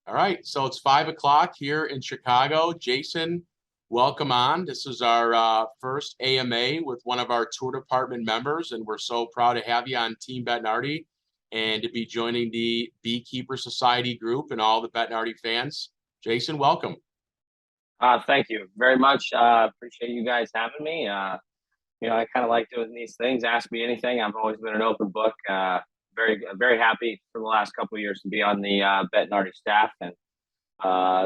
All right, so it's 5 o'clock here in Chicago. Jason, welcome on. This is our first AMA with one of our tour department members, and we're so proud to have you on Team Bettinardi and to be joining the Beekeeper Society group and all the Bettinardi fans. Jason, welcome. Thank you very much. Appreciate you guys having me. I kind of like doing these things. Ask me anything. I've always been an open book. Very happy for the last couple of years to be on the Bettinardi staff, and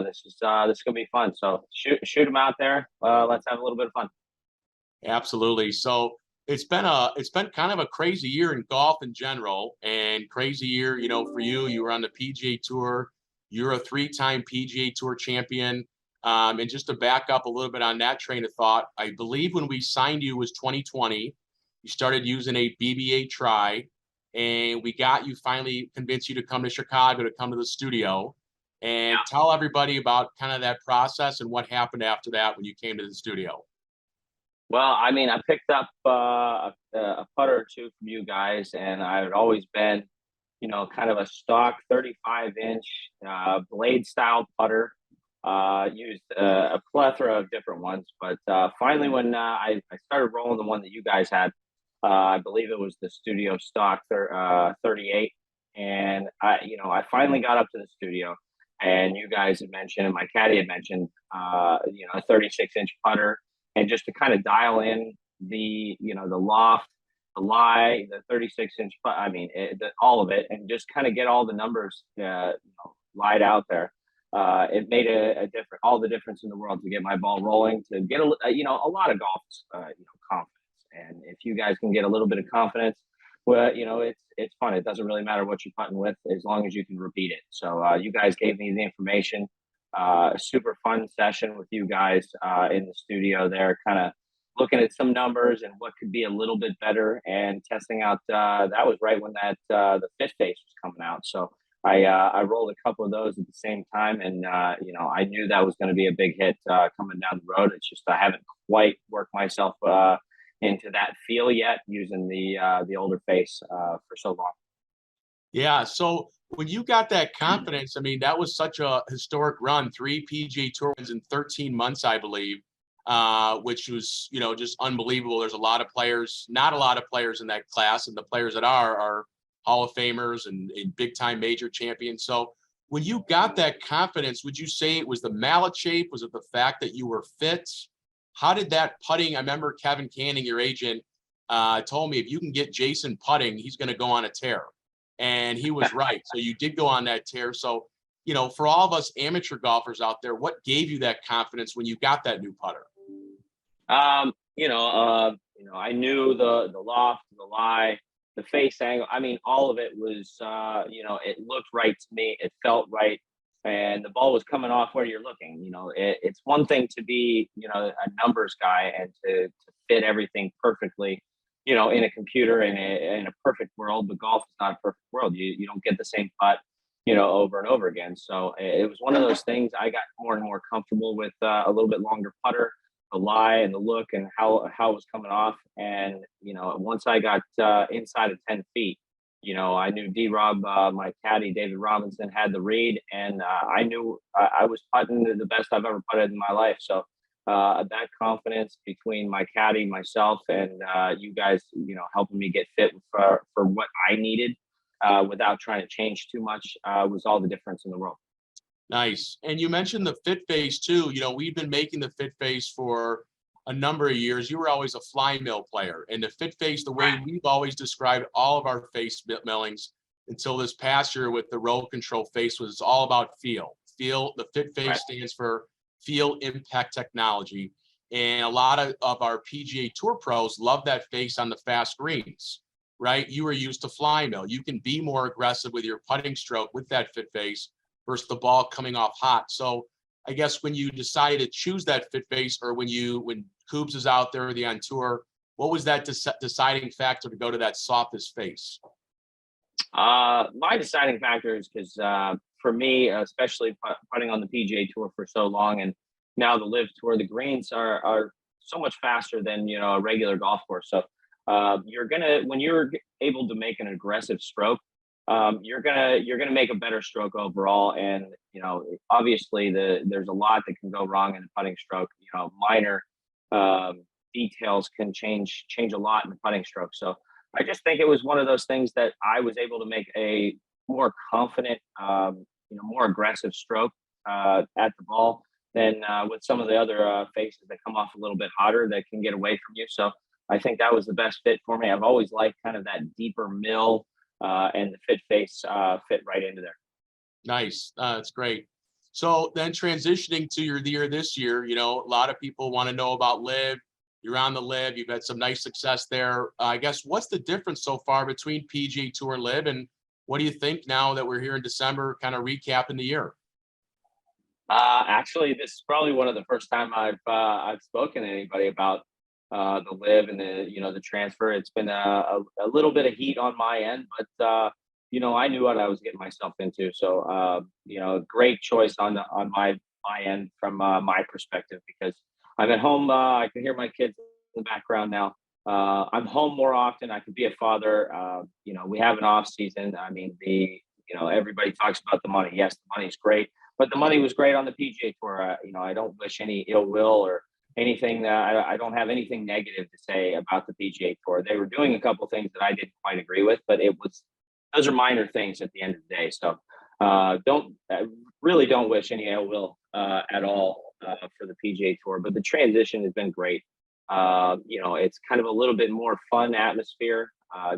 this is gonna be fun. So shoot them out there. Let's have a little bit of fun. Absolutely. So it's been kind of a crazy year in golf in general, and crazy year, for you. You were on the PGA Tour. You're a three-time PGA Tour champion. And just to back up a little bit on that train of thought, I believe when we signed you was 2020. You started using a BBA try, and we got you, finally convinced you to come to Chicago, to come to the studio. And tell everybody about kind of that process and what happened after that when you came to the studio. Well, I mean, I picked up a putter or two from you guys, and I had always been, kind of a stock 35-inch blade style putter. Used a plethora of different ones, but finally when I started rolling the one that you guys had, I believe it was the studio stock 38, and I finally got up to the studio, and you guys had mentioned, and my caddy had mentioned, a 36-inch putter, and just to kind of dial in the loft, the lie, the 36-inch putt, all of it, and just kind of get all the numbers lied out there. It made all the difference in the world to get my ball rolling, to get a lot of golf, confidence. And if you guys can get a little bit of confidence, well, it's fun. It doesn't really matter what you're putting with, as long as you can repeat it. So you guys gave me the information. A super fun session with you guys in the studio there, kind of looking at some numbers and what could be a little bit better, and testing out. That was right when the fit face was coming out. So I rolled a couple of those at the same time, and I knew that was going to be a big hit coming down the road. It's just I haven't quite worked myself into that feel yet, using the older face for so long. Yeah. So when you got that confidence, I mean, that was such a historic run, 3 PGA Tour wins in 13 months, I believe, which was, just unbelievable. There's a lot of players, not a lot of players in that class, and the players that are Hall of Famers and big time major champions. So when you got that confidence, would you say it was the mallet shape? Was it the fact that you were fit? How did that putting? I remember Kevin Canning, your agent, told me if you can get Jason putting, he's going to go on a tear. And he was right. So you did go on that tear. So, for all of us amateur golfers out there, what gave you that confidence when you got that new putter? I knew the loft, the lie, the face angle. I mean, all of it was, it looked right to me. It felt right. And the ball was coming off where you're looking. It's one thing to be, a numbers guy and to fit everything perfectly, in a computer, in a perfect world, but golf is not a perfect world. You don't get the same putt, over and over again. So it was one of those things. I got more and more comfortable with a little bit longer putter, the lie and the look and how it was coming off. And, once I got inside of 10 feet, I knew D-Rob, my caddy, David Robinson, had the read, and I knew I was putting the best I've ever putted in my life. So that confidence between my caddy, myself, and you guys, helping me get fit for what I needed without trying to change too much was all the difference in the world. Nice. And you mentioned the fit face too. We've been making the fit face for a number of years. You were always a fly mill player, and the fit face, the way we've always described all of our face millings until this past year with the roll control face, was all about feel. The fit face stands for feel impact technology. And a lot of our PGA Tour pros love that face on the fast greens, right? You were used to fly mill. You can be more aggressive with your putting stroke with that fit face versus the ball coming off hot. So I guess when you decided to choose that fit face, or when Coobs is out there, on tour, what was that deciding factor to go to that softest face? My deciding factor is because for me, especially putting on the PGA Tour for so long, and now the Live Tour, the greens are so much faster than a regular golf course. So when you're able to make an aggressive stroke, you're gonna make a better stroke overall, and obviously there's a lot that can go wrong in the putting stroke. Minor details can change a lot in the putting stroke. So I just think it was one of those things that I was able to make a more confident, more aggressive stroke at the ball than with some of the other faces that come off a little bit hotter that can get away from you. So I think that was the best fit for me. I've always liked kind of that deeper mill, and the fit face fit right into there. Nice. That's great. So then transitioning to your year this year, a lot of people want to know about Live. You're on the Live. You've had some nice success there. I guess what's the difference so far between PGA Tour and Live, and what do you think now that we're here in December, kind of recapping the year? Actually, this is probably one of the first time I've spoken to anybody about the Live and the transfer. It's been a little bit of heat on my end, but I knew what I was getting myself into. So great choice on my end from my perspective, because I'm at home. I can hear my kids in the background now. I'm home more often. I can be a father. We have an off season. I mean, everybody talks about the money. Yes, the money's great, but the money was great on the PGA Tour. I don't wish any ill will or anything. I don't have anything negative to say about the PGA Tour. They were doing a couple things that I didn't quite agree with, but those are minor things at the end of the day. So really don't wish any ill will at all for the PGA Tour. But the transition has been great. It's kind of a little bit more fun atmosphere.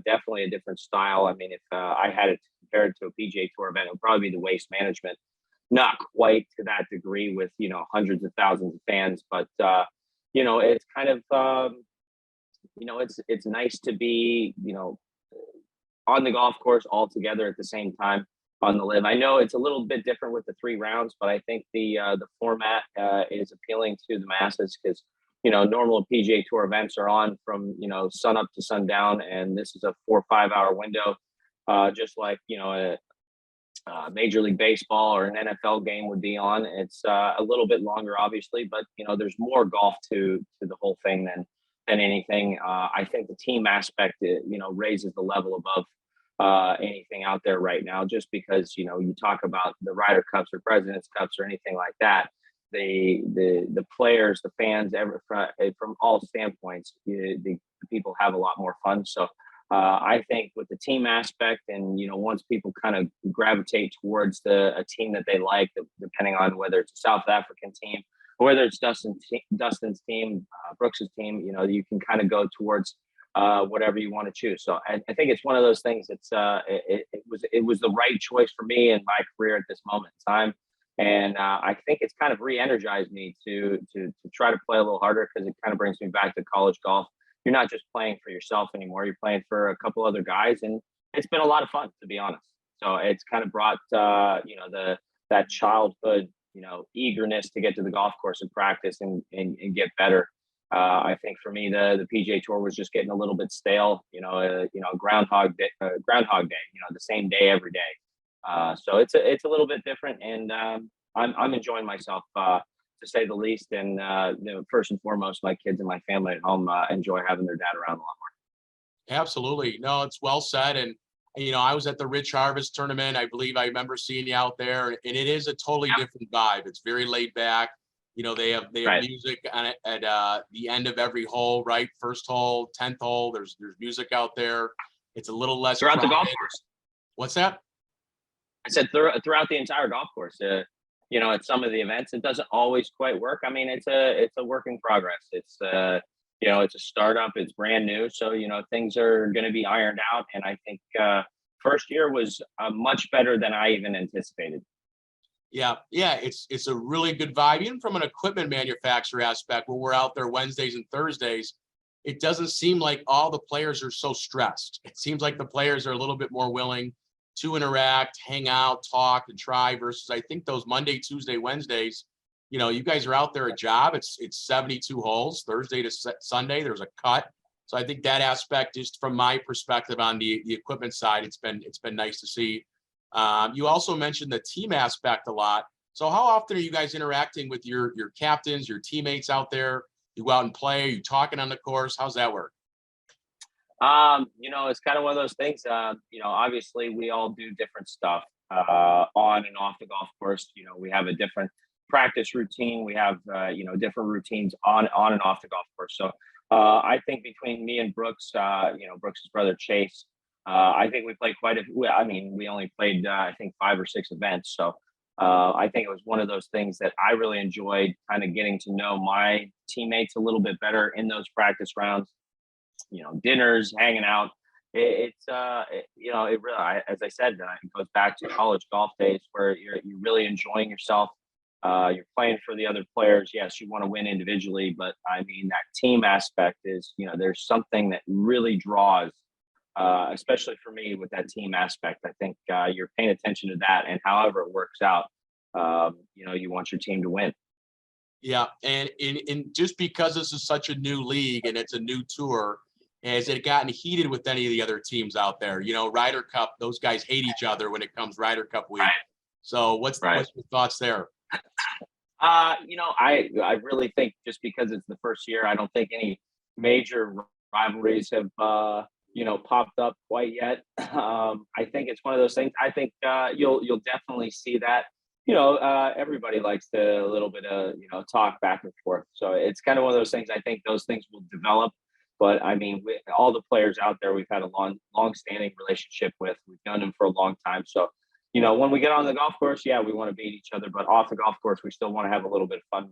Definitely a different style. I mean, if I had it compared to a PGA Tour event, it would probably be the waste management. Not quite to that degree with hundreds of thousands of fans, but it's kind of it's nice to be on the golf course all together at the same time on the Live. I know it's a little bit different with the 3 rounds, but I think the format is appealing to the masses, because normal PGA Tour events are on from sun up to sundown, and this is a 4 or 5 hour window, just like a Major League Baseball or an NFL game would be on. It's a little bit longer, obviously, but there's more golf to the whole thing than anything. I think the team aspect, raises the level above anything out there right now, just because you talk about the Ryder Cups or Presidents Cups or anything like that. The players, the fans, from all standpoints, the people have a lot more fun. So I think with the team aspect, and once people kind of gravitate towards a team that they like, depending on whether it's a South African team or whether it's Dustin's team, Brooks's team, you can kind of go towards whatever you want to choose. So I think it's one of those things. It was the right choice for me in my career at this moment in time. And I think it's kind of re-energized me to try to play a little harder, because it kind of brings me back to college golf. You're not just playing for yourself anymore. You're playing for a couple other guys, and it's been a lot of fun, to be honest. So it's kind of brought that childhood eagerness to get to the golf course and practice and get better. I think for me, the PGA Tour was just getting a little bit stale. Groundhog Day, the same day every day. So it's a little bit different, and I'm enjoying myself, to say the least. And first and foremost, my kids and my family at home enjoy having their dad around a lot more. Absolutely. No, it's well said. And I was at the Rich Harvest tournament. I believe I remember seeing you out there, and it is a totally different vibe. It's very laid back. They have Right. music on it at the end of every hole, right? First hole, 10th hole. There's music out there. It's a little less Throughout the golf crowded. course. What's that? I said throughout the entire golf course. At some of the events, it doesn't always quite work. I mean, it's a work in progress. It's it's a startup. It's brand new, so things are going to be ironed out. And I think first year was much better than I even anticipated. Yeah, it's a really good vibe, even from an equipment manufacturer aspect. When we're out there Wednesdays and Thursdays, it doesn't seem like all the players are so stressed. It seems like the players are a little bit more willing to interact, hang out, talk, and try, versus I think those Monday, Tuesday, Wednesdays, you guys are out there a job. It's 72 holes, Thursday to Sunday. There's a cut. So I think that aspect, just from my perspective on the equipment side, it's been nice to see. You also mentioned the team aspect a lot. So how often are you guys interacting with your captains, your teammates out there? You go out and play? Are you talking on the course? How's that work? It's kind of one of those things. Obviously we all do different stuff. on and off the golf course. You know, we have a different practice routine. We have, different routines on and off the golf course. So I think between me and Brooks, Brooks's brother Chase, I think we played quite a few. I mean, we only played, I think, 5 or 6 events. So I think it was one of those things that I really enjoyed, kind of getting to know my teammates a little bit better in those practice rounds, dinners, hanging out. It really, as I said, it goes back to college golf days where you're really enjoying yourself. You're playing for the other players. Yes, you want to win individually, but I mean, that team aspect is, there's something that really draws, especially for me with that team aspect. I think you're paying attention to that, and however it works out, you want your team to win. Yeah, and in just because this is such a new league and it's a new tour, has it gotten heated with any of the other teams out there? Ryder Cup, those guys hate each other when it comes Ryder Cup week. Right. So what's your thoughts there? I really think just because it's the first year, I don't think any major rivalries have popped up quite yet. I think it's one of those things. I think you'll definitely see that. Everybody likes a little bit of talk back and forth. So it's kind of one of those things. I think those things will develop. But I mean, all the players out there, we've had a long-standing relationship with. We've known them for a long time. So, when we get on the golf course, yeah, we want to beat each other. But off the golf course, we still want to have a little bit of fun.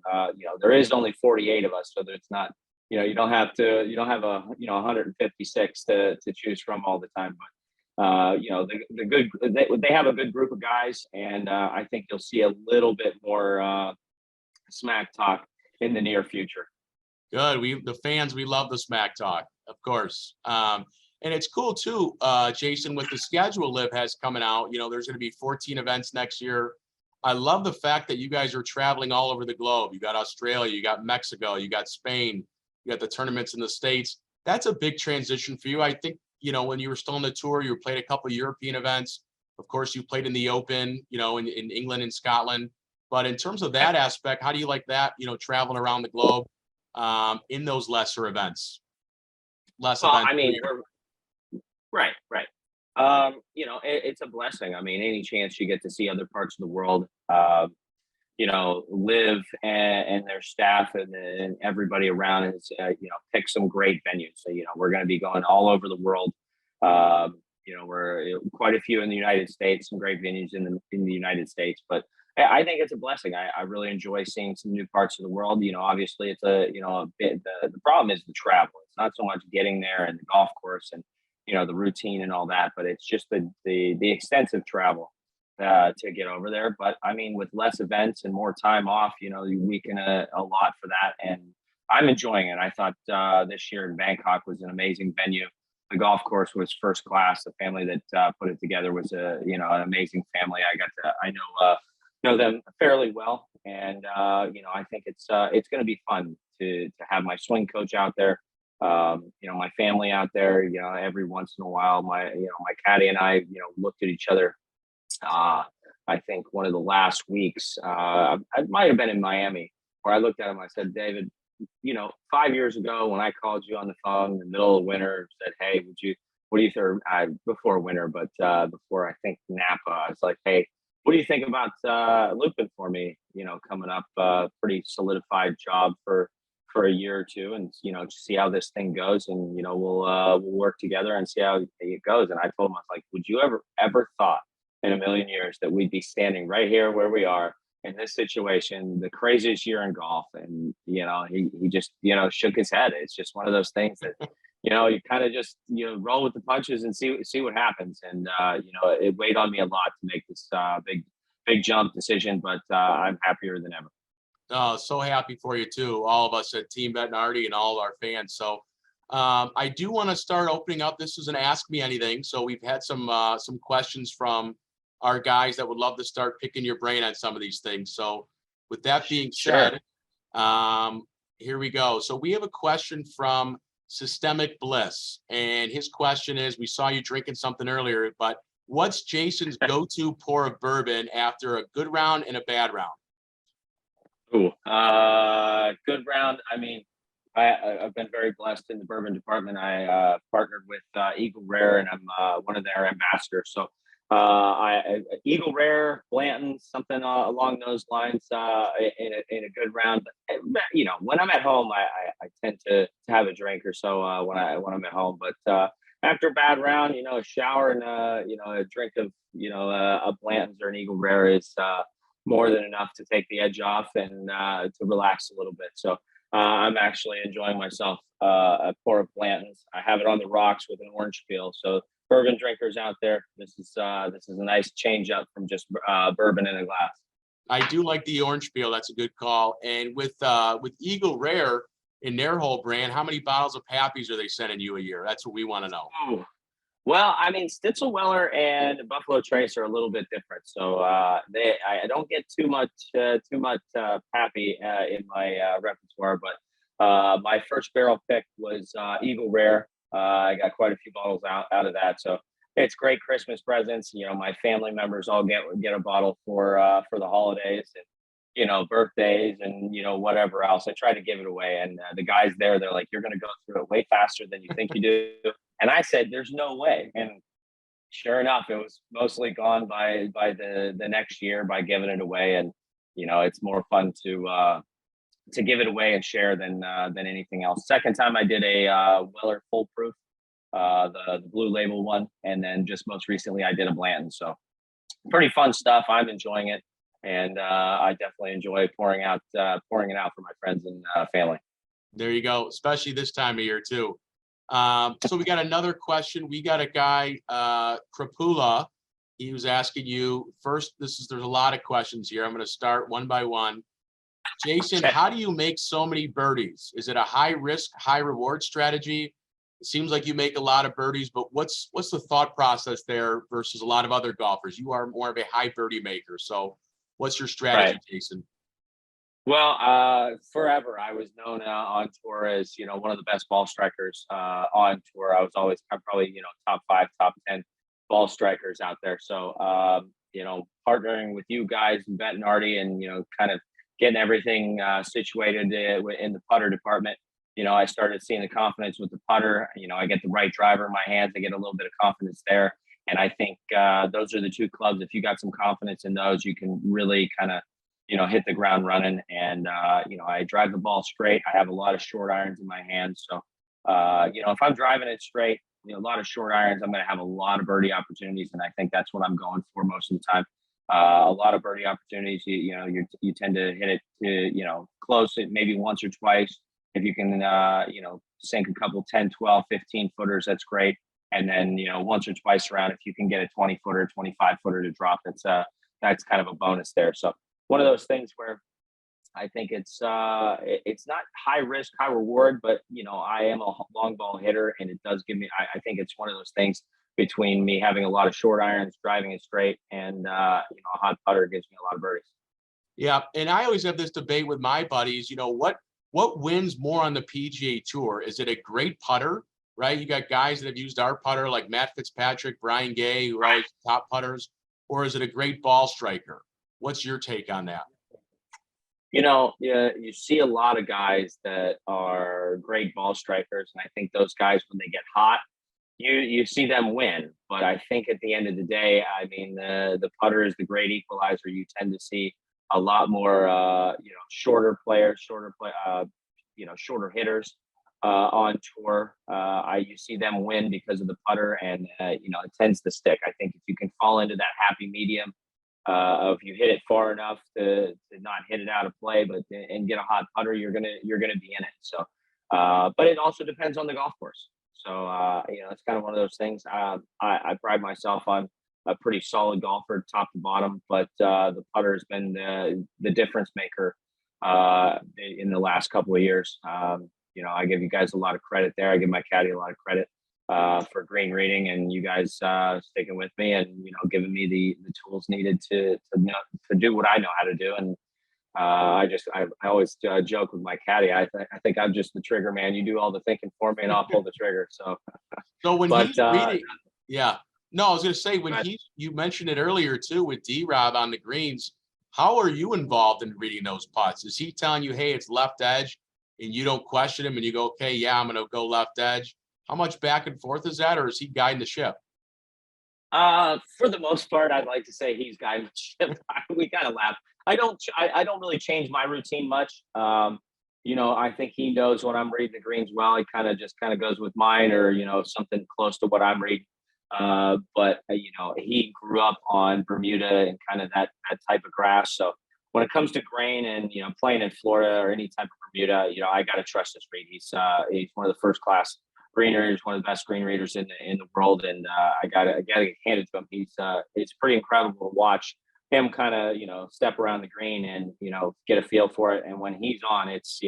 There is only 48 of us, so that it's not. You don't have 156 to choose from all the time. But they have a good group of guys, and I think you'll see a little bit more smack talk in the near future. Good. The fans, we love the smack talk, of course. And it's cool too, Jason, with the schedule Liv has coming out. There's going to be 14 events next year. I love the fact that you guys are traveling all over the globe. You got Australia, you got Mexico, you got Spain, you got the tournaments in the States. That's a big transition for you. I think, when you were still on the tour, you played a couple of European events. Of course, you played in the Open, in England and Scotland. But in terms of that aspect, how do you like that, traveling around the globe? In those lesser events. I mean, right. It's a blessing. I mean, any chance you get to see other parts of the world, Liv and their staff and everybody around is, pick some great venues. So, we're going to be going all over the world. We're quite a few in the United States, some great venues in the United States, but I think it's a blessing. I really enjoy seeing some new parts of the world. Obviously it's a bit, the problem is the travel. It's not so much getting there and the golf course and, the routine and all that, but it's just the extensive travel to get over there. But I mean, with less events and more time off, you weaken a lot for that. And I'm enjoying it. I thought this year in Bangkok was an amazing venue. The golf course was first class. The family that put it together was an amazing family. I know them fairly well, and I think it's going to be fun to have my swing coach out there, my family out there. Every once in a while, my caddy and I, looked at each other. I think one of the last weeks, I might have been in Miami, where I looked at him. I said, David, 5 years ago when I called you on the phone in the middle of winter, said, hey, what do you think? Before winter, but before I think Napa, I was like, hey, what do you think about looping for me? Coming up, pretty solidified job for a year or two, and see how this thing goes, and we'll work together and see how it goes. And I told him, I was like, would you ever thought in a million years that we'd be standing right here where we are in this situation, the craziest year in golf? And he just shook his head. It's just one of those things that you kind of just roll with the punches and see what happens. And it weighed on me a lot to make this big jump decision, but I'm happier than ever. Oh, so happy for you too. All of us at Team Bettinardi and all our fans. So I do want to start opening up. This is an Ask Me Anything. So we've had some questions from our guys that would love to start picking your brain on some of these things. So with that being said, here we go. So we have a question from Systemic Bliss, and his question is, we saw you drinking something earlier, but what's Jason's go-to pour of bourbon after a good round and a bad round? Ooh, good round. I mean, I've been very blessed in the bourbon department. I partnered with Eagle Rare, and I'm one of their ambassadors. So Eagle Rare, Blanton, something along those lines in a good round. But you know, when I'm at home, I tend to have a drink or so when I'm at home. But after a bad round, you know, a shower and you know, a drink of a Blanton's or an Eagle Rare is more than enough to take the edge off and to relax a little bit. So I'm actually enjoying myself a pour of Blanton's. I have it on the rocks with an orange peel. So bourbon drinkers out there, this is a nice change up from just bourbon in a glass. I do like the orange peel. That's a good call. And with Eagle Rare in their whole brand, how many bottles of Pappies are they sending you a year? That's what we want to know. Ooh. Well, I mean, Stitzelweller and Buffalo Trace are a little bit different. So I don't get too much Pappy in my repertoire, but my first barrel pick was Eagle Rare. I got quite a few bottles out of that. So it's great Christmas presents. You know, my family members all get a bottle for the holidays and, you know, birthdays and, you know, whatever else. I try to give it away. And the guys there, they're like, you're going to go through it way faster than you think you do. And I said, there's no way. And sure enough, it was mostly gone by the next year by giving it away. And, you know, it's more fun to give it away and share than anything else. Second time I did a Weller Full Proof, the blue label one, and then just most recently I did a Blanton. So pretty fun stuff. I'm enjoying it, and I definitely enjoy pouring it out for my friends and family. There you go, especially this time of year too. So we got another question. We got a guy, Krapula. He was asking you first. There's a lot of questions here. I'm going to start one by one. Jason, how do you make so many birdies? Is it a high risk, high reward strategy? It seems like you make a lot of birdies, but what's the thought process there versus a lot of other golfers? You are more of a high birdie maker. So what's your strategy, Jason? Well, forever I was known on tour as, you know, one of the best ball strikers on tour. I'm probably, you know, top 5, top 10 ball strikers out there. So, you know, partnering with you guys and Bettinardi and, you know, kind of getting everything situated in the putter department. You know, I started seeing the confidence with the putter. You know, I get the right driver in my hands. I get a little bit of confidence there. And I think those are the two clubs. If you got some confidence in those, you can really kind of, you know, hit the ground running. And, you know, I drive the ball straight. I have a lot of short irons in my hands. So, you know, if I'm driving it straight, you know, a lot of short irons, I'm going to have a lot of birdie opportunities. And I think that's what I'm going for most of the time. A lot of birdie opportunities, you tend to hit it to, you know, close it maybe once or twice. If you can, you know, sink a couple 10, 12, 15 footers, that's great. And then, you know, once or twice around, if you can get a 20 footer, 25 footer to drop, that's kind of a bonus there. So one of those things where I think it's not high risk, high reward, but, you know, I am a long ball hitter and it does give me, I think it's one of those things between me having a lot of short irons, driving it straight, and, you know, a hot putter gives me a lot of birdies. Yeah. And I always have this debate with my buddies, you know, what wins more on the PGA Tour? Is it a great putter, right? You got guys that have used our putter like Matt Fitzpatrick, Brian Gay, who are always top putters, or is it a great ball striker? What's your take on that? You know, yeah, you see a lot of guys that are great ball strikers, and I think those guys, when they get hot, you see them win. But I think at the end of the day, I mean, the putter is the great equalizer. You tend to see a lot more, you know, shorter players, you know, shorter hitters on tour. You see them win because of the putter, and you know, it tends to stick. I think if you can fall into that happy medium of you hit it far enough to not hit it out of play, but and get a hot putter, you're gonna be in it. So, but it also depends on the golf course. So you know, it's kind of one of those things. I pride myself on a pretty solid golfer, top to bottom, but the putter has been the difference maker in the last couple of years. You know, I give you guys a lot of credit there. I give my caddy a lot of credit for green reading, and you guys sticking with me and, you know, giving me the tools needed to do what I know how to do. And I always joke with my caddy. I think I'm just the trigger man. You do all the thinking for me, and I'll pull the trigger. So when he's reading, yeah. No, I was going to say you mentioned it earlier too with D-Rob on the greens. How are you involved in reading those putts? Is he telling you, hey, it's left edge, and you don't question him and you go, okay, yeah, I'm going to go left edge? How much back and forth is that, or is he guiding the ship? For the most part, I'd like to say he's guiding the ship. We kind of laugh. I don't really change my routine much. I think he knows when I'm reading the greens well. He kind of goes with mine, or something close to what I'm reading. But he grew up on Bermuda and kind of that type of grass. So when it comes to grain and playing in Florida or any type of Bermuda, I got to trust his read. He's one of the first class green readers, one of the best green readers in the world, and I gotta hand it to him. It's pretty incredible to watch him kind of step around the green and get a feel for it. And when he's on, it's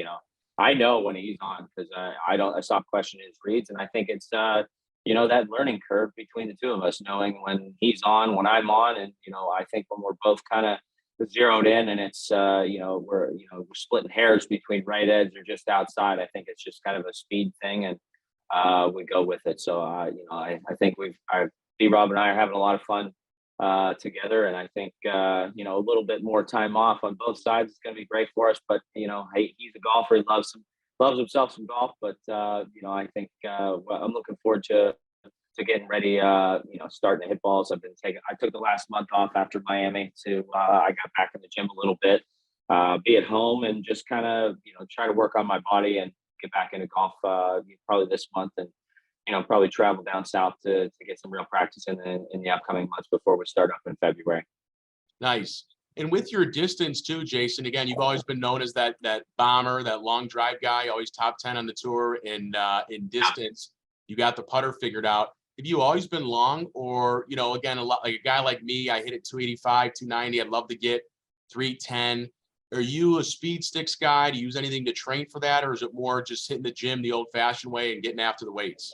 I know when he's on, because I stop questioning his reads, and I think it's that learning curve between the two of us, knowing when he's on, when I'm on, and I think when we're both kind of zeroed in, and it's we're splitting hairs between right edge or just outside. I think it's just kind of a speed thing, and we go with it. So I think D-Rob and I are having a lot of fun together, and I think a little bit more time off on both sides is going to be great for us. But he's a golfer. He loves himself some golf. But I think I'm looking forward to getting ready. Starting to hit balls. I took the last month off after Miami to I got back in the gym a little bit, be at home, and just kind of try to work on my body and get back into golf probably this month, and probably travel down south to get some real practice in the upcoming months before we start up in February. Nice. And with your distance too, Jason, again, you've always been known as that bomber, that long drive guy, always top 10 on the tour in distance. You got the putter figured out. Have you always been long, or, again, a lot like a guy like me, I hit it 285, 290. I'd love to get 310. Are you a speed sticks guy? Do you use anything to train for that? Or is it more just hitting the gym the old fashioned way and getting after the weights?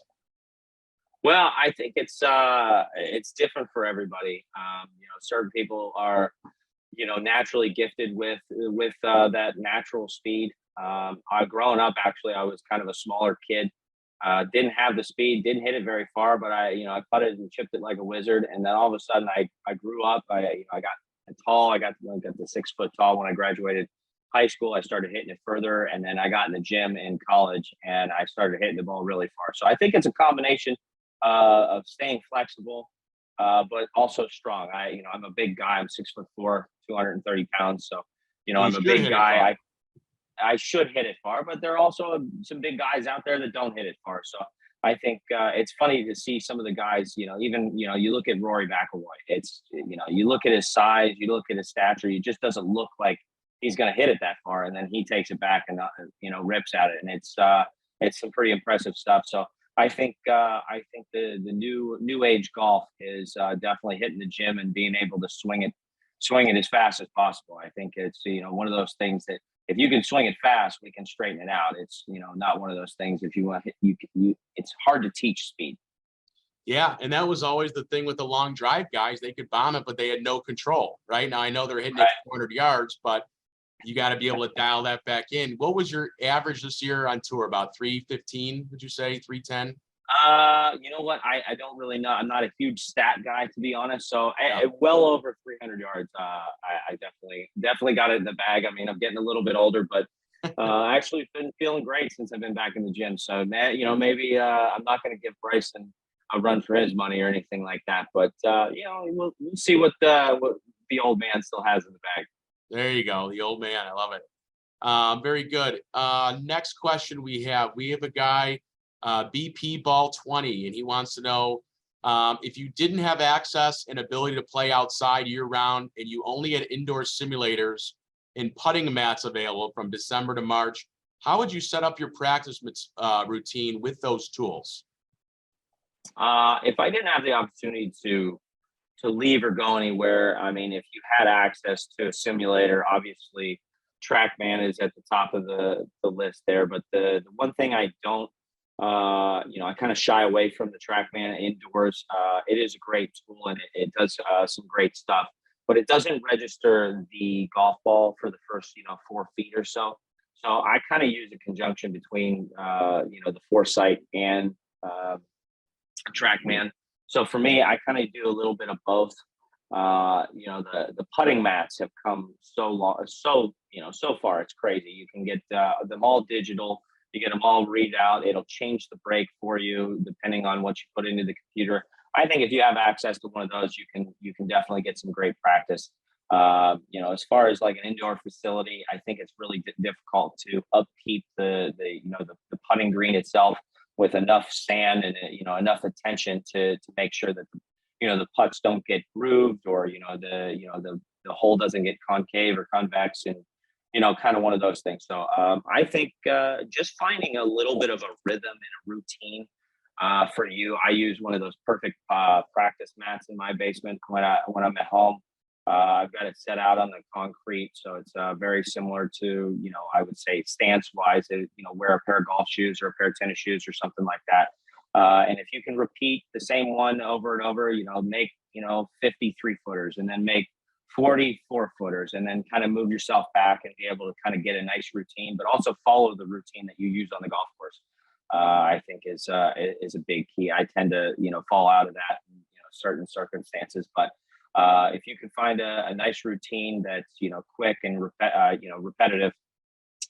Well, I think it's different for everybody. Certain people are naturally gifted with that natural speed. Growing up, actually, I was kind of a smaller kid. Didn't have the speed, didn't hit it very far, but I putted and chipped it like a wizard. And then all of a sudden, I grew up. I got tall. I got the 6 foot tall when I graduated high school. I started hitting it further, and then I got in the gym in college, and I started hitting the ball really far. So I think it's a combination of staying flexible, but also strong. I'm a big guy. I'm 6'4", 230 pounds. So I'm a big guy. I should hit it far, but there are also some big guys out there that don't hit it far. So I think it's funny to see some of the guys, even, you look at Rory McIlroy, it's, you look at his size, you look at his stature, he just doesn't look like he's going to hit it that far. And then he takes it back and, rips at it. And it's some pretty impressive stuff. So I think the new age golf is definitely hitting the gym and being able to swing it as fast as possible. I think it's, one of those things that, if you can swing it fast, we can straighten it out. It's, not one of those things. If you want to hit, it's hard to teach speed. Yeah. And that was always the thing with the long drive guys. They could bomb it, but they had no control. Right now, I know they're hitting it 400 yards, but you got to be able to dial that back in. What was your average this year on tour? About 315, would you say? 310? You know what? I don't really know. I'm not a huge stat guy, to be honest. So well over 300 yards. I definitely got it in the bag. I mean, I'm getting a little bit older, but actually been feeling great since I've been back in the gym. So maybe I'm not going to give Bryson a run for his money or anything like that. But we'll see what the old man still has in the bag. There you go, the old man. I love it. Very good. Next question we have a guy. BP Ball 20, and he wants to know if you didn't have access and ability to play outside year round, and you only had indoor simulators and putting mats available from December to March, how would you set up your practice routine with those tools? If I didn't have the opportunity to leave or go anywhere, I mean, if you had access to a simulator, obviously TrackMan is at the top of the list there. But the one thing I don't, I kind of shy away from the TrackMan indoors. It is a great tool, and it does some great stuff, but it doesn't register the golf ball for the first 4 feet or so. So I kind of use a conjunction between the Foresight and TrackMan. So for me, I kind of do a little bit of both. The putting mats have come so far, it's crazy. You can get them all digital. You get them all read out. It'll change the break for you depending on what you put into the computer. I think if you have access to one of those, you can definitely get some great practice. As far as like an indoor facility, I think it's really difficult to upkeep the putting green itself with enough sand and enough attention to make sure that the putts don't get grooved, or the hole doesn't get concave or convex, and kind of one of those things. So I think just finding a little bit of a rhythm and a routine for you. I use one of those perfect practice mats in my basement when I'm at home. I've got it set out on the concrete, so it's very similar to, I would say stance wise, wear a pair of golf shoes or a pair of tennis shoes or something like that. And if you can repeat the same one over and over, make 53 footers, and then make 44 footers, and then kind of move yourself back and be able to kind of get a nice routine, but also follow the routine that you use on the golf course. I think is a big key. I tend to fall out of that in certain circumstances, but if you can find a nice routine that's quick and repetitive,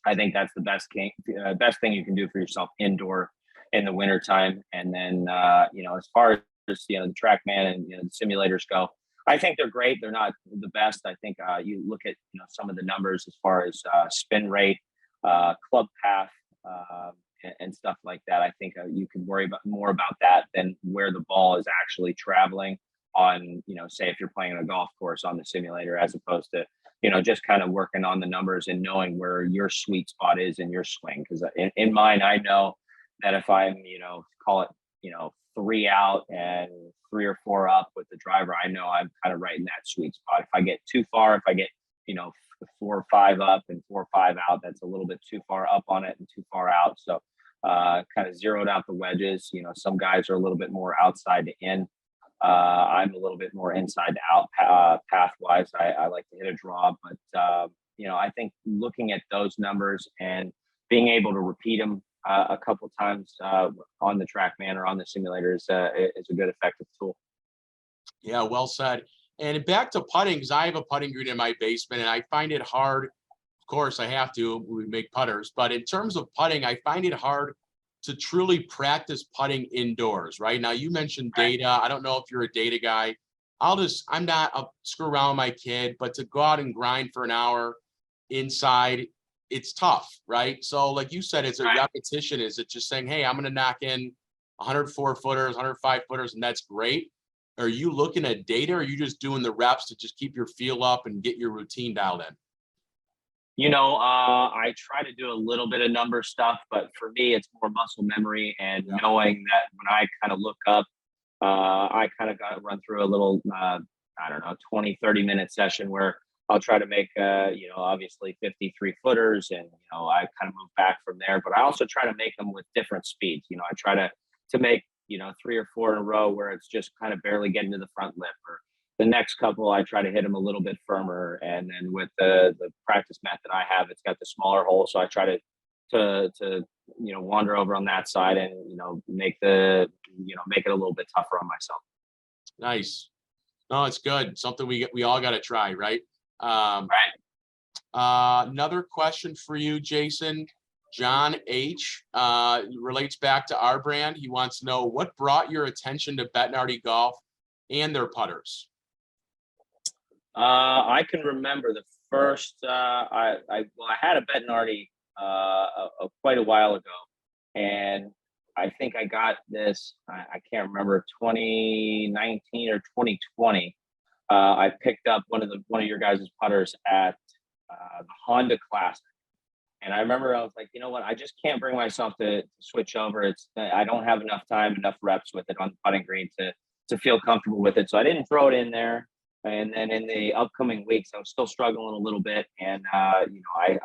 I think that's the best thing you can do for yourself indoor in the wintertime. And then as far as the TrackMan and the simulators go, I think they're great. They're not the best. I think you look at some of the numbers as far as spin rate, club path, and stuff like that. I think you can worry more about that than where the ball is actually traveling on, say if you're playing on a golf course on the simulator, as opposed to, just kind of working on the numbers and knowing where your sweet spot is in your swing. Because in mine, I know that if I'm, call it, 3 out and 3 or 4 up with the driver, I know I'm kind of right in that sweet spot. If I get too far, if I get, 4 or 5 up and 4 or 5 out, that's a little bit too far up on it and too far out. So kind of zeroed out the wedges. Some guys are a little bit more outside to in. I'm a little bit more inside to out path wise. I like to hit a draw, but I think looking at those numbers and being able to repeat them a couple times on the TrackMan or on the simulator is a good effective tool. Yeah, well said. And back to putting, because I have a putting green in my basement and I find it hard. Of course, I have to, we make putters, but in terms of putting, I find it hard to truly practice putting indoors, right? Now, you mentioned data. I don't know if you're a data guy. I'm not a screw around with my kid, but to go out and grind for an hour inside, it's tough, right? So like you said, it's a repetition. Is it just saying, hey, I'm going to knock in 104 footers, 105 footers, and that's great? Are you looking at data, or are you just doing the reps to just keep your feel up and get your routine dialed in? I try to do a little bit of number stuff, but for me, it's more muscle memory and knowing that when I kind of look up, I kind of got to run through a little, 20-30 minute session where I'll try to make, obviously 53 footers, and, I kind of move back from there, but I also try to make them with different speeds. I try to make, 3 or 4 in a row where it's just kind of barely getting to the front lip, or the next couple, I try to hit them a little bit firmer. And then with the practice mat that I have, it's got the smaller hole. So I try to wander over on that side and, make it a little bit tougher on myself. Nice. No, it's good. Something we all got to try, right? Another question for you, Jason. John H. Relates back to our brand. He wants to know what brought your attention to Bettinardi Golf and their putters. I can remember the first. I had a Bettinardi quite a while ago, and I think I got this. I can't remember 2019 or 2020. I picked up one of your guys' putters at the Honda Classic, and I remember I was like, you know what? I just can't bring myself to switch over. I don't have enough time, enough reps with it on the putting green to feel comfortable with it, so I didn't throw it in there. And then in the upcoming weeks, I was still struggling a little bit. And, I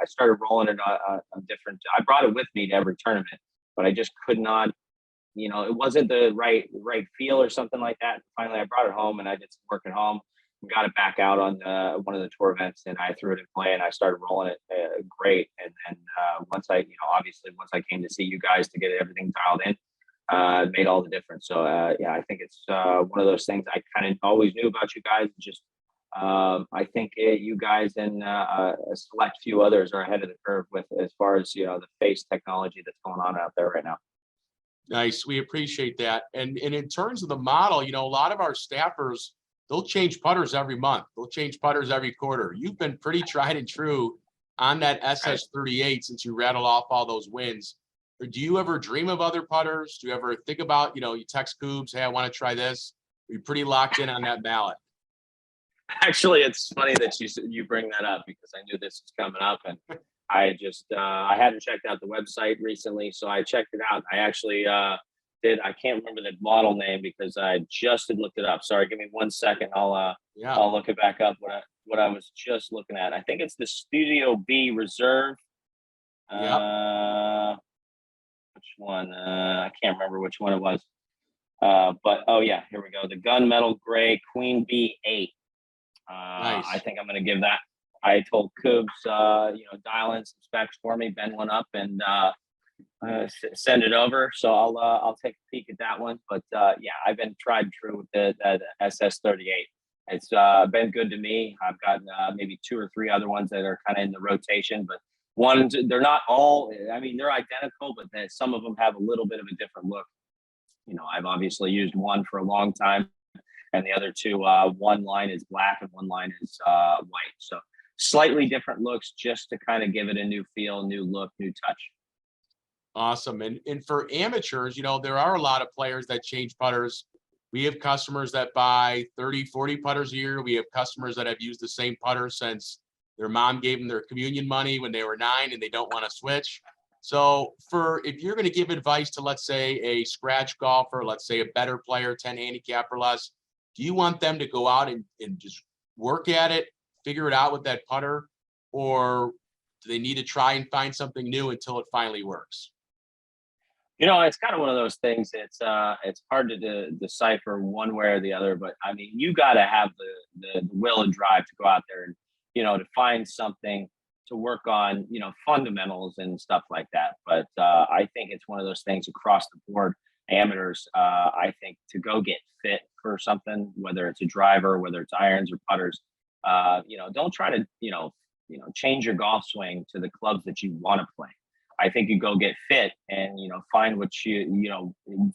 started rolling it on different, I brought it with me to every tournament, but I just could not, it wasn't the right feel or something like that. Finally, I brought it home and I did some work at home and got it back out on one of the tour events, and I threw it in play and I started rolling it great. And then once I came to see you guys to get everything dialed in, it made all the difference. So I think it's one of those things I kind of always knew about you guys. Just I think you guys and a select few others are ahead of the curve with as far as the face technology that's going on out there right now. Nice. We appreciate that. And in terms of the model, you know, a lot of our staffers, they'll change putters every month. They'll change putters every quarter. You've been pretty tried and true on that Right. SS38 since you rattled off all those wins. Or do you ever dream of other putters? Do you ever think about, you know, you text Coobs, hey, I want to try this? Are you pretty locked in on that mallet? Actually, it's funny that you bring that up because I knew this was coming up, and I hadn't checked out the website recently, so I checked it out. I actually did. I can't remember the model name because I just had looked it up. Sorry, give me 1 second. Yeah. I'll look it back up. What I was just looking at. I think it's the Studio B Reserve. Yep. Which one? I can't remember which one it was. But oh yeah, here we go. The Gunmetal Gray Queen B8. I Nice. think I'm going to give that. I told Coobs, dial in some specs for me, bend one up, and send it over. So I'll take a peek at that one. But yeah, I've been tried and true with that SS38. It's been good to me. I've gotten maybe 2 or 3 other ones that are kind of in the rotation, but they're not all. I mean, they're identical, but some of them have a little bit of a different look. You know, I've obviously used one for a long time, and the other two, one line is black and one line is white. So slightly different looks, just to kind of give it a new feel, new look, new touch. Awesome. And for amateurs, you know, there are a lot of players that change putters. We have customers that buy 30, 40 putters a year. We have customers that have used the same putter since their mom gave them their communion money when they were 9 and they don't want to switch. So if you're going to give advice to, let's say, a scratch golfer, let's say a better player, 10 handicap or less, do you want them to go out and just work at it, figure it out with that putter, or do they need to try and find something new until it finally works? You know, it's kind of one of those things. It's hard to decipher one way or the other. But I mean, you got to have the will and drive to go out there and to find something to work on. Fundamentals and stuff like that. But I think it's one of those things across the board. Amateurs, I think, to go get fit for something, whether it's a driver, whether it's irons or putters, don't try to change your golf swing to the clubs that you want to play. I think you go get fit and find what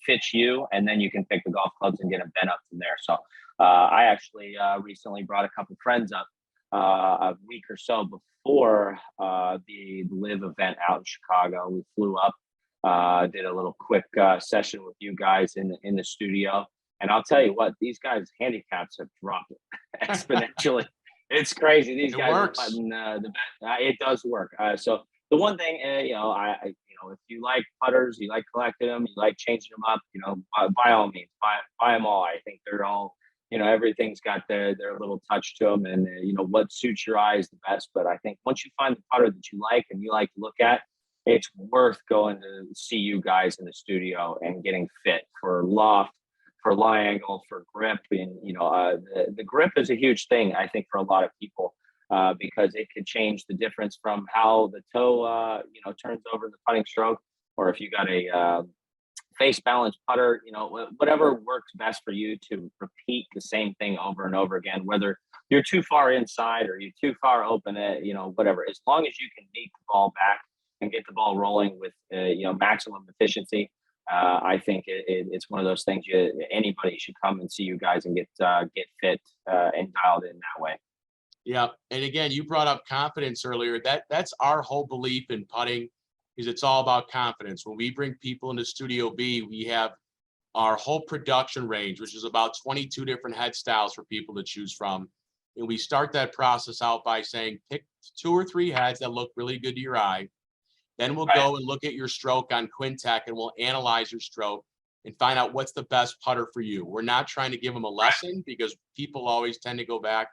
fits you, and then you can pick the golf clubs and get them bent up from there. So I actually recently brought a couple friends up a week or so before the Live event out in Chicago. We flew up, did a little quick session with you guys in the studio, and I'll tell you what, these guys' handicaps have dropped exponentially. It's crazy. These It guys works. are putting the best. It does work. So the one thing, if you like putters, you like collecting them, you like changing them up, by all means, buy them all. I think they're all, everything's got their little touch to them, and what suits your eyes the best. But I think once you find the putter that you like and you like to look at, it's worth going to see you guys in the studio and getting fit for loft, for lie angle, for grip. And the grip is a huge thing, I think, for a lot of people. Because it could change the difference from how the toe, turns over the putting stroke, or if you got a face balance putter, whatever works best for you to repeat the same thing over and over again, whether you're too far inside or you're too far open, whatever, as long as you can meet the ball back and get the ball rolling with, maximum efficiency. I think it's one of those things anybody should come and see you guys and get fit and dialed in that way. Yeah. And again, you brought up confidence earlier. That's our whole belief in putting, is it's all about confidence. When we bring people into Studio B, we have our whole production range, which is about 22 different head styles for people to choose from. And we start that process out by saying, pick 2 or 3 heads that look really good to your eye. Then we'll go and look at your stroke on Quintech, and we'll analyze your stroke and find out what's the best putter for you. We're not trying to give them a lesson, because people always tend to go back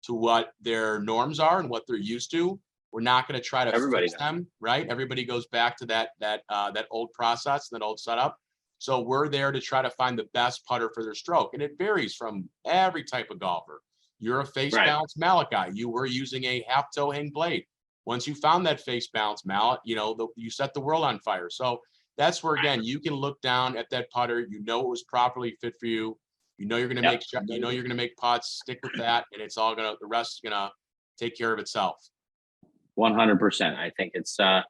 to what their norms are and what they're used to. We're not going to try to fix them, right? Everybody goes back to that old process, that old setup. So we're there to try to find the best putter for their stroke. And it varies from every type of golfer. You're a face balance mallet guy. You were using a half toe hang blade. Once you found that face balance mallet, you set the world on fire. So that's where, again, you can look down at that putter. It was properly fit for you. You're going to make, you're going to make putts, stick with that. And it's all the rest is going to take care of itself. 100%. I think it's a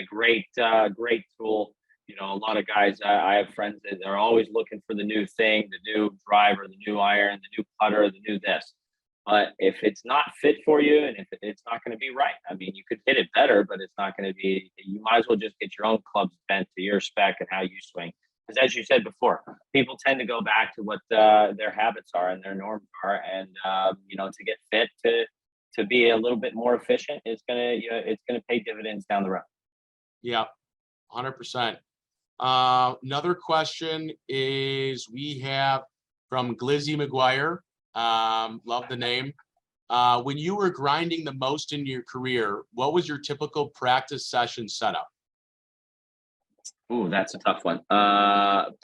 great tool. a lot of guys, I have friends that are always looking for the new thing, the new driver, the new iron, the new putter, the new this. But if it's not fit for you and if it's not going to be right, I mean, you could hit it better, but it's not going to be, you might as well just get your own clubs bent to your spec and how you swing. Because as you said before, people tend to go back to what their habits are and their norms are. And, to get fit to be a little bit more efficient is going to, it's going to pay dividends down the road. Yeah, 100%. Another question is we have from Glizzy McGuire. Love the name. When you were grinding the most in your career, what was your typical practice session setup? Ooh, that's a tough one.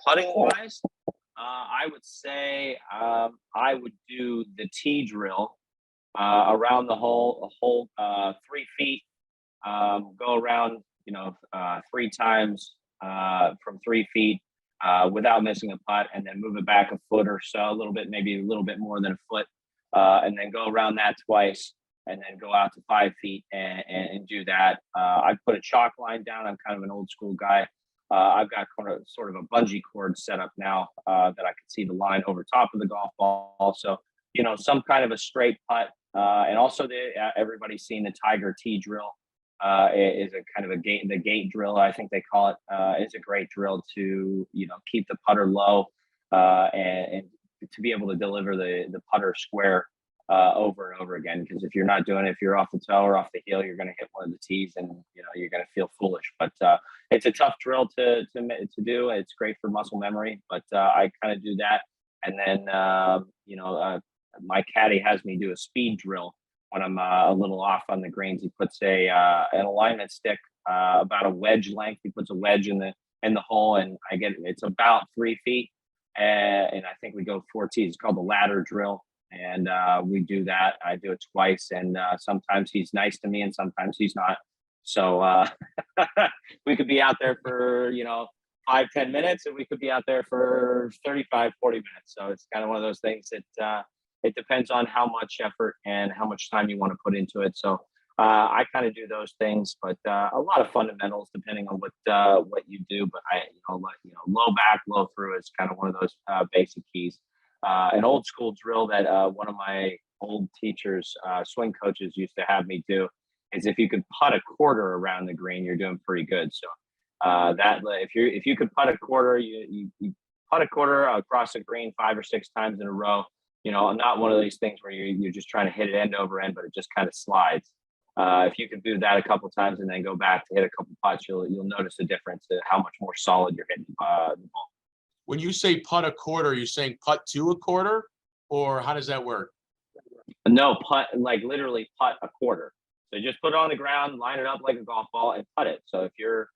Putting wise, I would say I would do the tee drill around the whole 3 feet. Go around, 3 times from 3 feet without missing a putt, and then move it back a foot or so, a little bit, maybe a little bit more than a foot, and then go around that twice, and then go out to 5 feet and do that. I put a chalk line down. I'm kind of an old school guy. I've got sort of a bungee cord set up now that I can see the line over top of the golf ball. So, some kind of a straight putt. And also everybody's seen the Tiger tee drill. Is a kind of the gate drill, I think they call it, is a great drill to, keep the putter low and to be able to deliver the putter square over and over again. Because if you're not doing it, if you're off the toe or off the heel, you're going to hit one of the tees and, you're going to feel foolish. But it's a tough drill to do. It's great for muscle memory, but I kind of do that. And then, my caddy has me do a speed drill when I'm a little off on the greens. He puts an alignment stick about a wedge length. He puts a wedge in the hole, and it's about 3 feet, and I think we go 4 tees. It's called the ladder drill, and we do that. I do it twice, and sometimes he's nice to me, and sometimes he's not. So we could be out there for 5-10 minutes, and we could be out there for 35-40 minutes. So it's kind of one of those things that it depends on how much effort and how much time you want to put into it. So I kind of do those things, but a lot of fundamentals depending on what you do. But low back, low through is kind of one of those basic keys. An old school drill that one of my old teachers, swing coaches, used to have me do is if you could putt a quarter around the green, you're doing pretty good. So if you could putt a quarter, you putt a quarter across the green 5 or 6 times in a row. I'm not one of these things where you're just trying to hit it end over end, but it just kind of slides. If you can do that a couple times and then go back to hit a couple putts, you'll notice a difference in how much more solid you're hitting the ball. When you say putt a quarter, are you saying putt to a quarter, or how does that work? No, putt, like literally putt a quarter. So just put it on the ground, line it up like a golf ball, and putt it. So if you're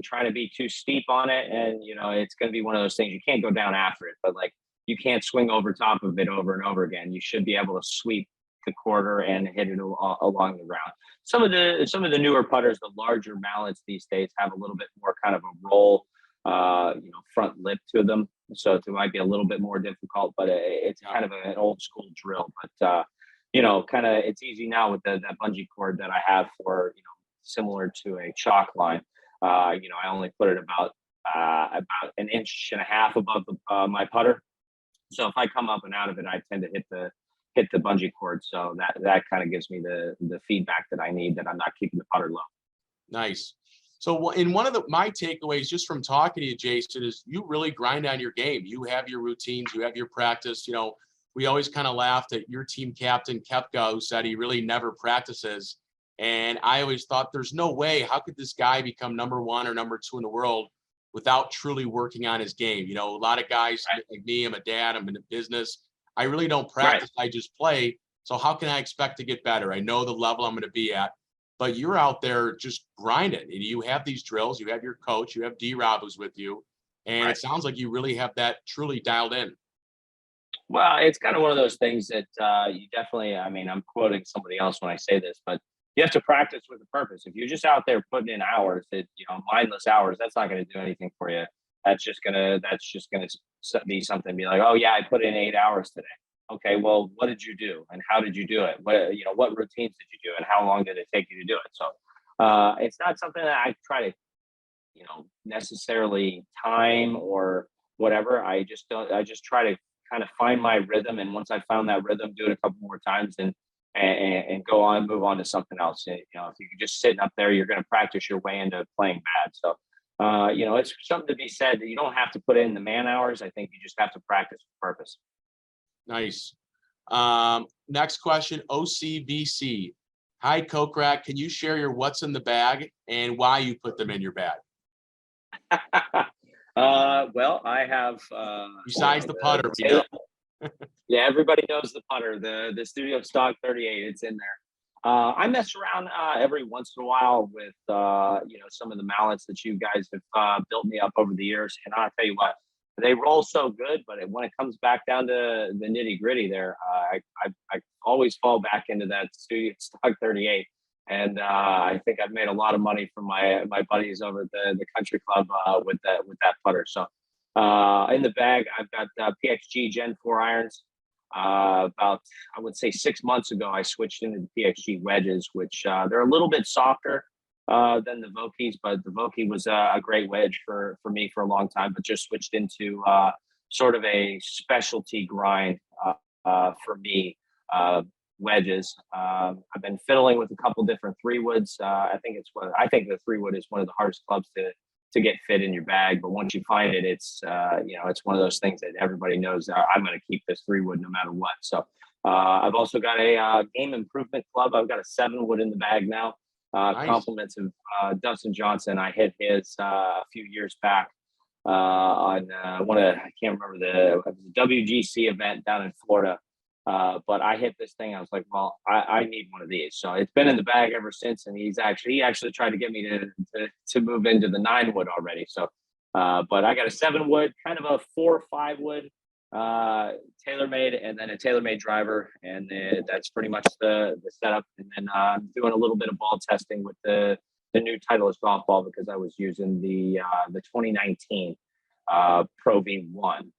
trying to be too steep on it, and it's going to be one of those things, you can't go down after it, but like you can't swing over top of it over and over again. You should be able to sweep the quarter and hit it along the ground. Some of the newer putters, the larger mallets these days, have a little bit more kind of a roll, front lip to them. So it might be a little bit more difficult, but it's kind of an old school drill. But kind of it's easy now with that bungee cord that I have for similar to a chalk line. I only put it about 1.5 inches above my putter. So if I come up and out of it, I tend to hit the bungee cord. So that kind of gives me the feedback that I need, that I'm not keeping the putter low. Nice. So in one of my takeaways just from talking to you, Jason, is you really grind on your game. You have your routines, you have your practice. We always kind of laughed at your team captain, Koepka, who said he really never practices. And I always thought there's no way, how could this guy become number 1 or number 2 in the world without truly working on his game? A lot of guys like me, I'm a dad, I'm in the business. I really don't practice. Right. I just play. So how can I expect to get better? I know the level I'm going to be at, but you're out there just grinding, and you have these drills, you have your coach, you have D-Rob who's with you. And It sounds like you really have that truly dialed in. Well, it's kind of one of those things that you definitely, I'm quoting somebody else when I say this, but you have to practice with a purpose. If you're just out there putting in hours, mindless hours, that's not going to do anything for you. That's just gonna be something. Be like, oh yeah, I put in 8 hours today. Okay, well, what did you do, and how did you do it? What routines did you do, and how long did it take you to do it? So, it's not something that I try to, necessarily time or whatever. I just don't. I just try to kind of find my rhythm, and once I found that rhythm, do it a couple more times, and go on, move on to something else. You know, if you're just sitting up there, you're going to practice your way into playing bad. So, you know, it's something to be said that you don't have to put in the man hours. I think you just have to practice with purpose. Nice. Next question, OCVC. Hi, Kokrak. Can you share your what's in the bag and why you put them in your bag? Well, I have Besides the putter, we know. Yeah, everybody knows the putter, the Studio Stock 38. It's in there. I mess around every once in a while with you know, some of the mallets that you guys have built me up over the years, and I'll tell you what, they roll so good, but when it comes back down to the nitty gritty, there, I always fall back into that Studio Stock 38. And I think I've made a lot of money from my buddies over at the country club with that putter. So in the bag, I've got PXG Gen 4 irons. About, I would say 6 months ago, I switched into the PXG wedges, which they're a little bit softer than the Vokeys, but the Vokey was a great wedge for me for a long time, but just switched into sort of a specialty grind for me. Wedges. I've been fiddling with a couple different 3-woods. I think the 3-wood is one of the hardest clubs to get fit in your bag. But once you find it, it's you know, it's one of those things that everybody knows. I'm going to keep this 3-wood no matter what. So I've also got a game improvement club. I've got a 7-wood in the bag now. Nice. Compliments of Dustin Johnson. I hit his a few years back on I can't remember it was a WGC event down in Florida. But I hit this thing. I was like, well, I need one of these. So it's been in the bag ever since. And he actually tried to get me to move into the 9-wood already. So, but I got a 7-wood, kind of a 4 or 5-wood, TaylorMade, and then a TaylorMade driver. And that's pretty much the setup. And then I'm doing a little bit of ball testing with the new Titleist golf ball, because I was using the 2019 Pro V1.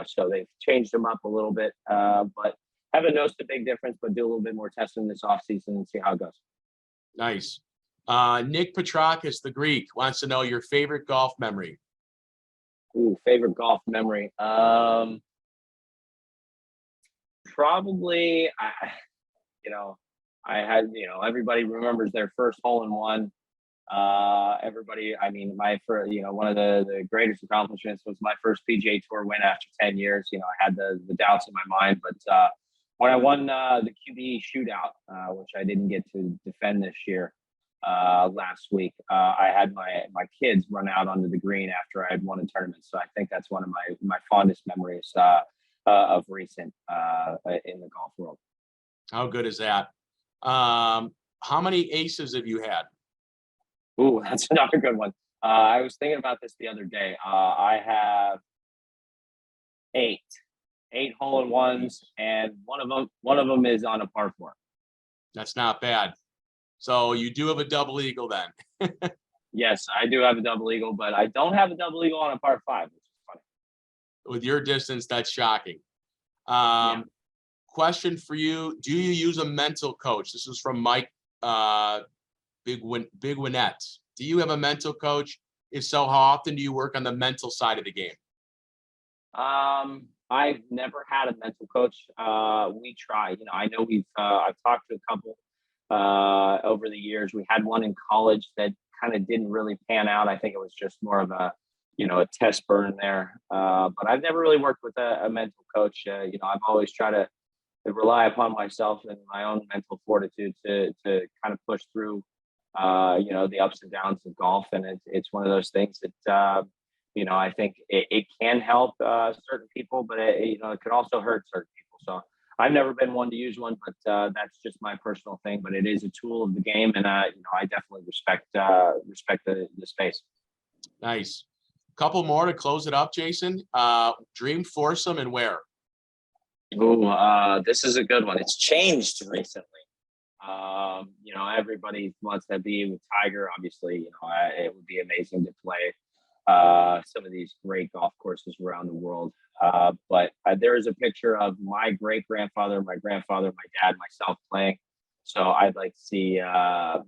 So they've changed them up a little bit, but haven't noticed a big difference, but do a little bit more testing this off season and see how it goes. Nice. Nick Petrakis, the Greek, wants to know your favorite golf memory. Ooh, favorite golf memory. Probably, you know, I had, you know, everybody remembers their first hole in one. Everybody, I mean, you know, one of the greatest accomplishments was my first PGA Tour win after 10 years. You know, I had the doubts in my mind, but when I won the QB shootout, which I didn't get to defend this year, last week, I had my kids run out onto the green after I had won a tournament. So I think that's one of my fondest memories of recent in the golf world. How good is that? How many aces have you had? Ooh, that's another good one. I was thinking about this the other day. I have eight hole-in-ones, and one of them is on a par 4. That's not bad. So you do have a double eagle then. Yes, I do have a double eagle, but I don't have a double eagle on a par 5, which is funny. With your distance, that's shocking. Yeah. Question for you: do you use a mental coach? This is from Mike Big Winnett. Do you have a mental coach? If so, how often do you work on the mental side of the game? I've never had a mental coach. We try. You know, I know I've talked to a couple over the years. We had one in college that kind of didn't really pan out. I think it was just more of a, you know, a test burn there. But I've never really worked with a mental coach. You know, I've always tried to rely upon myself and my own mental fortitude to kind of push through, you know, the ups and downs of golf. And it's one of those things that, you know, I think it can help certain people, but you know, it could also hurt certain people. So I've never been one to use one, but that's just my personal thing. But it is a tool of the game, and you know, I definitely respect the space. Nice. Couple more to close it up, Jason. Dream foursome and where? Ooh, this is a good one. It's changed recently. You know, everybody wants to be with Tiger. Obviously, you know, it would be amazing to play some of these great golf courses around the world. But there is a picture of my great-grandfather, my grandfather, my dad, myself playing. So I'd like to see my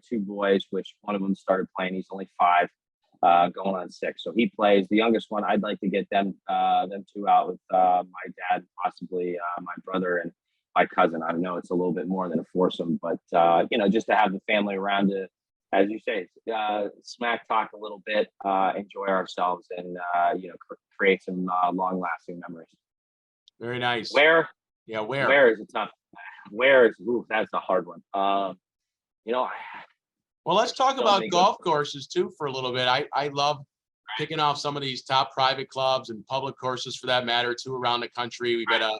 2 boys, which one of them started playing. He's only 5. going on 6. So he plays. The youngest one, I'd like to get them two out with my dad, possibly my brother and my cousin. I know it's a little bit more than a foursome, but just to have the family around to, as you say, smack talk a little bit, enjoy ourselves, and create some long-lasting memories. Very nice. Where Where is a tough. Where is that's a hard one. Well, let's talk so about many golf courses too for a little bit. I love picking off some of these top private clubs and public courses for that matter too around the country. We've got a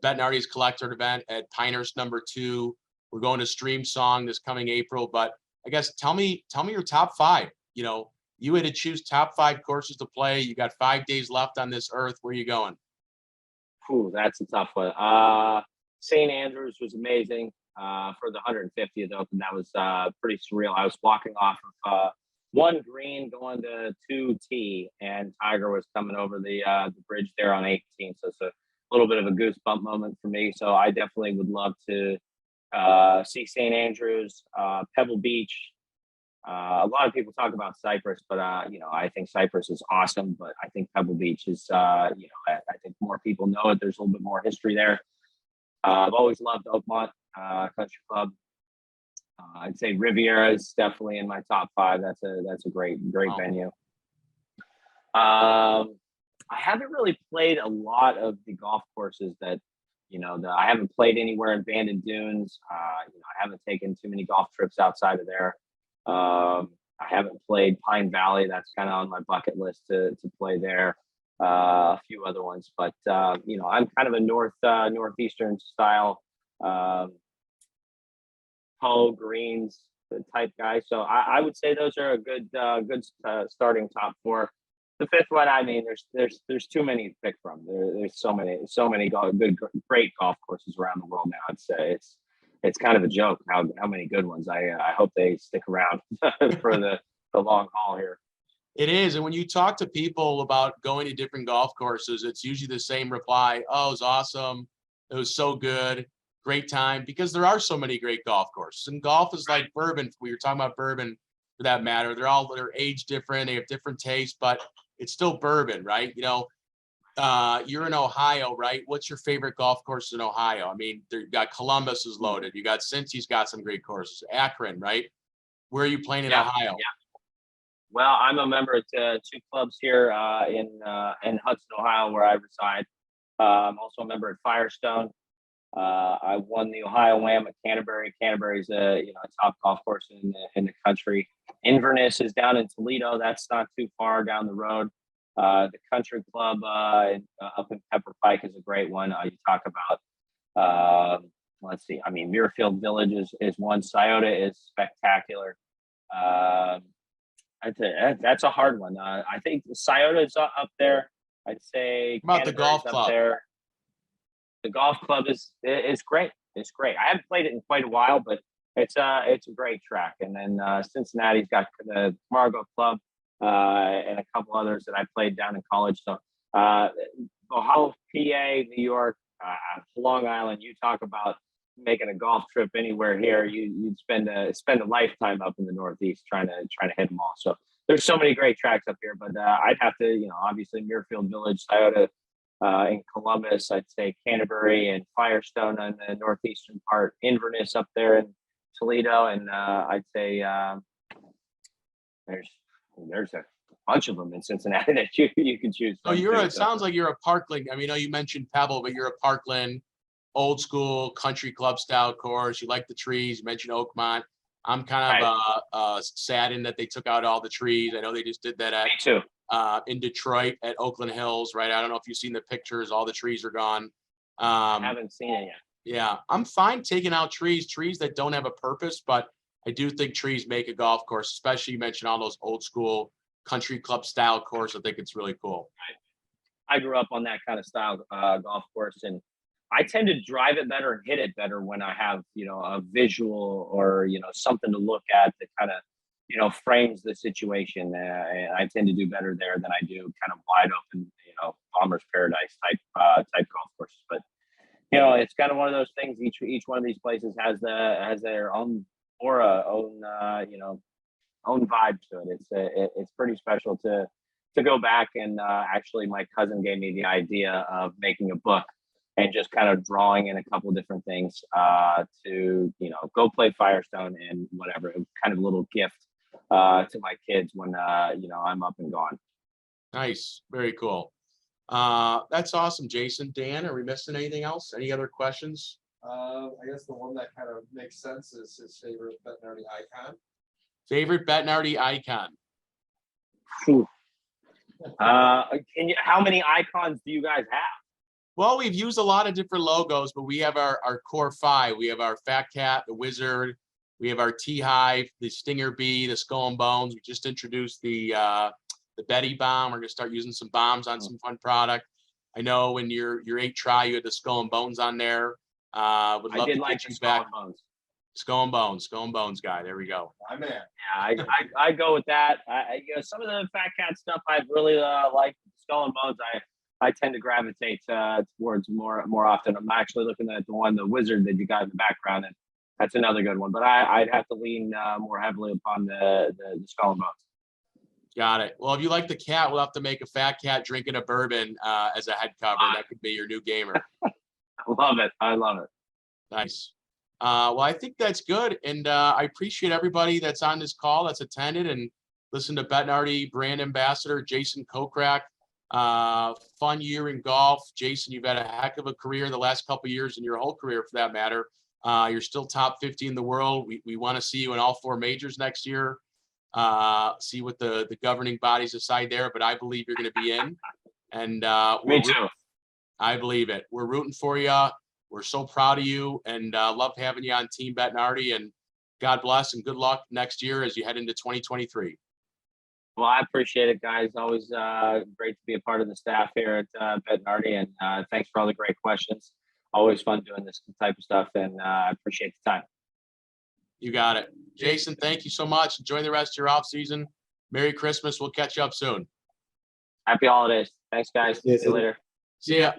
Bettinardi's Collector event at Pinehurst #2. We're going to Stream Song this coming April. But I guess tell me your top 5. You had to choose top 5 courses to play. You got 5 days left on this earth. Where are you going? Ooh, that's a tough one. St. Andrews was amazing for the 150th Open. That was pretty surreal. I was walking off of one green going to 2T, and Tiger was coming over the bridge there on 18. So it's a little bit of a goosebump moment for me. So I definitely would love to see St. Andrews, Pebble Beach. A lot of people talk about Cyprus, but I think Cyprus is awesome. But I think Pebble Beach is, I think more people know it. There's a little bit more history there. I've always loved Oakmont Country Club. I'd say Riviera is definitely in my top 5. That's a great venue. I haven't really played a lot of the golf courses that I haven't played anywhere in Bandon Dunes. I haven't taken too many golf trips outside of there. I haven't played Pine Valley. That's kind of on my bucket list to play there. A few other ones, but I'm kind of a northeastern style Poe Greens type guy. So I would say those are a good starting top 4. The 5th one, I mean, there's too many to pick from. There's so many great golf courses around the world now. It's kind of a joke how many good ones. I hope they stick around for the long haul here. It is. And when you talk to people about going to different golf courses, it's usually the same reply. Oh, it was awesome. It was so good. Great time. Because there are so many great golf courses. And golf is like bourbon. We were talking about bourbon for that matter. They're age different. They have different tastes, but it's still bourbon, right? You're in Ohio, right? What's your favorite golf course in Ohio? I mean, you got Columbus is loaded. You got Cincy's got some great courses. Akron, right? Where are you playing in Ohio? Yeah. Well, I'm a member of 2 clubs here in Hudson, Ohio, where I reside. I'm also a member at Firestone. I won the Ohio Wham at Canterbury. Canterbury's a top golf course in the country. Inverness is down in Toledo. That's not too far down the road. The Country Club up in Pepper Pike is a great one. You talk about let's see. I mean, Muirfield Village is one. Scioto is spectacular. That's a hard one. I think Scioto is up there. I'd say about the golf club. There. The golf club is great. It's great. I haven't played it in quite a while, but it's a great track. And then Cincinnati's got the Margot Club and a couple others that I played down in college. So Ohio, PA, New York, Long Island. You talk about making a golf trip anywhere here, you'd spend a lifetime up in the Northeast trying to hit them all. So there's so many great tracks up here, but I'd have to, obviously Muirfield Village, Scioto, in Columbus, I'd say Canterbury and Firestone on the northeastern part, Inverness up there in Toledo, and I'd say there's a bunch of them in Cincinnati that you can choose from. So it sounds like you're a Parkland. I mean, you mentioned Pebble, but you're a Parkland old school country club style course. You like the trees. You mentioned Oakmont. I'm kind of saddened that they took out all the trees. I know they just did that Me too. In Detroit at Oakland Hills, right? I don't know if you've seen the pictures. All the trees are gone. I haven't seen it yet. Yeah, I'm fine taking out trees that don't have a purpose, but I do think trees make a golf course, especially you mentioned all those old school country club style course. I think it's really cool. I grew up on that kind of style golf course, and I tend to drive it better and hit it better when I have, a visual or, something to look at that kind of, frames the situation. And I tend to do better there than I do kind of wide open, Palmer's Paradise type golf courses. But, it's kind of one of those things. Each one of these places has their own aura, own vibe to it. It's pretty special to go back and actually my cousin gave me the idea of making a book and just kind of drawing in a couple different things to go play Firestone and whatever. It was kind of a little gift to my kids when I'm up and gone. Nice, very cool. That's awesome, Jason. Dan, are we missing anything else? Any other questions? I guess the one that kind of makes sense is his favorite Bettinardi icon. Favorite Bettinardi icon? Phew. How many icons do you guys have? Well, we've used a lot of different logos, but we have our core 5. We have our Fat Cat, the Wizard. We have our T-Hive, the Stinger Bee, the Skull and Bones. We just introduced the Betty Bomb. We're gonna start using some bombs on some fun product. I know in your 8 try, you had the Skull and Bones on there. Would love to get you back. Skull and Bones guy. There we go. My man. Yeah, I go with that. Some of the Fat Cat stuff I really like. Skull and Bones, I tend to gravitate towards more often. I'm actually looking at the Wizard that you got in the background, and that's another good one. But I'd have to lean more heavily upon the Skull and Bones. Got it. Well, if you like the cat, we'll have to make a Fat Cat drinking a bourbon as a head cover. That could be your new gamer. I love it. Nice. Well, I think that's good. And I appreciate everybody that's on this call that's attended and listened to Bettinardi brand ambassador Jason Kokrak. Fun year in golf. Jason, you've had a heck of a career the last couple of years and your whole career for that matter. You're still top 50 in the world. We want to see you in all 4 majors next year. See what the governing bodies decide there, but I believe you're going to be in. And Me too. I believe it. We're rooting for you. We're so proud of you and love having you on Team Bettinardi, and God bless and good luck next year as you head into 2023. Well, I appreciate it, guys. Always great to be a part of the staff here at Bettinardi, and thanks for all the great questions. Always fun doing this type of stuff, and I appreciate the time. You got it. Jason, thank you so much. Enjoy the rest of your off season. Merry Christmas. We'll catch you up soon. Happy holidays. Thanks, guys. See you later. See ya.